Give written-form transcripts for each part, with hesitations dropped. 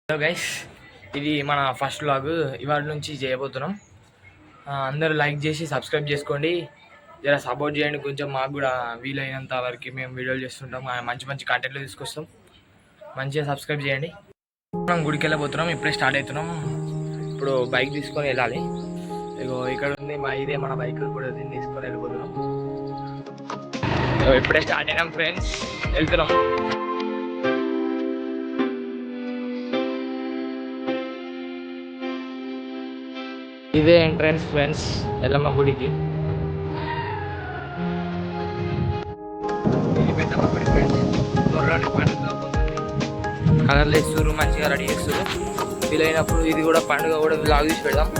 Hello guys, ఇది మన first vlog. ఇవాళ నుంచి చేయబోతున్నాం. అందరూ లైక్ చేసి సబ్స్క్రైబ్ చేసుకోండి, జర సపోర్ట్ చేయండి. కొంచెం మాకు కూడా వీలైనంత వరకు మేము వీడియోలు చేస్తుంటాం, మంచి మంచి కంటెంట్లు తీసుకొస్తాం. మంచిగా సబ్స్క్రైబ్ చేయండి. మనం గుడికి వెళ్ళబోతున్నాం, ఇప్పుడే స్టార్ట్ అవుతున్నాం. ఇప్పుడు బైక్ తీసుకొని వెళ్ళాలి. ఇగో ఇక్కడ ఉంది ఇదే మన బైక్, కూడా దీన్ని తీసుకొని వెళ్ళిపోతున్నాం. ఇప్పుడే స్టార్ట్ అయినాం ఫ్రెండ్స్, వెళ్తున్నాం. ఇదే ఎంట్రన్స్ ఫ్రెండ్స్, ఎల్లమ్మ గుడికి. కలర్లు వేస్తారు, మంచిగా రెడీ చేస్తారు. వీలైనప్పుడు ఇది కూడా పండుగ కూడా బ్లాగ్ తీసి పెడదాం.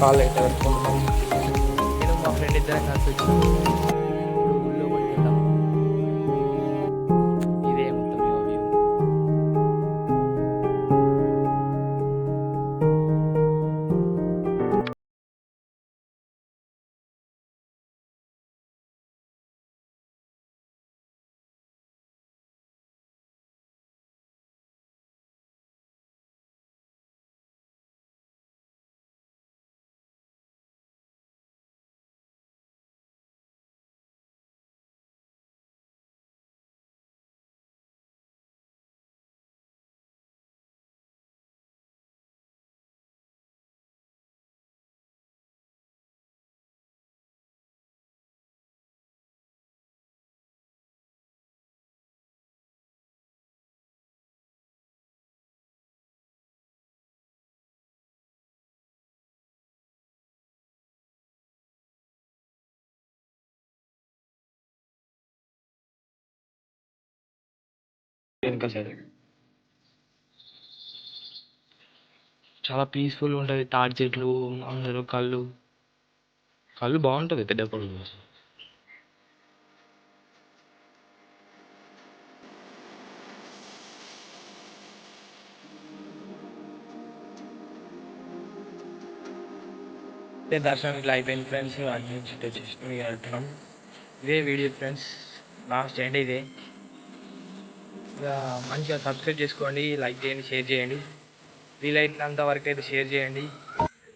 కాల్ అయితే పెట్టుకుంటున్నాం. నేను మా ఫ్రెండ్ ఇద్దరం కలిసి వచ్చి ఊళ్ళో పట్టుకెళ్తాం. ఇదే మొత్తం వ్యూ. వెనక సైడ్ చాలా పీస్ఫుల్గా ఉంటుంది. తాటి చెట్లు, అందరూ కళ్ళు కళ్ళు బాగుంటుంది, పెద్ద కళ్ళు. దర్శనం ఇట్లా అయిపోయింది ఫ్రెండ్స్. అన్ని చుట్టూ వచ్చేసి వెళ్తున్నాం. ఇదే వీడియో ఫ్రెండ్స్, లాస్ట్ ఎండ్ ఇదే. ఇక మంచిగా సబ్స్క్రైబ్ చేసుకోండి, లైక్ చేయండి, షేర్ చేయండి. వీలైనంత వరకు అయితే షేర్ చేయండి.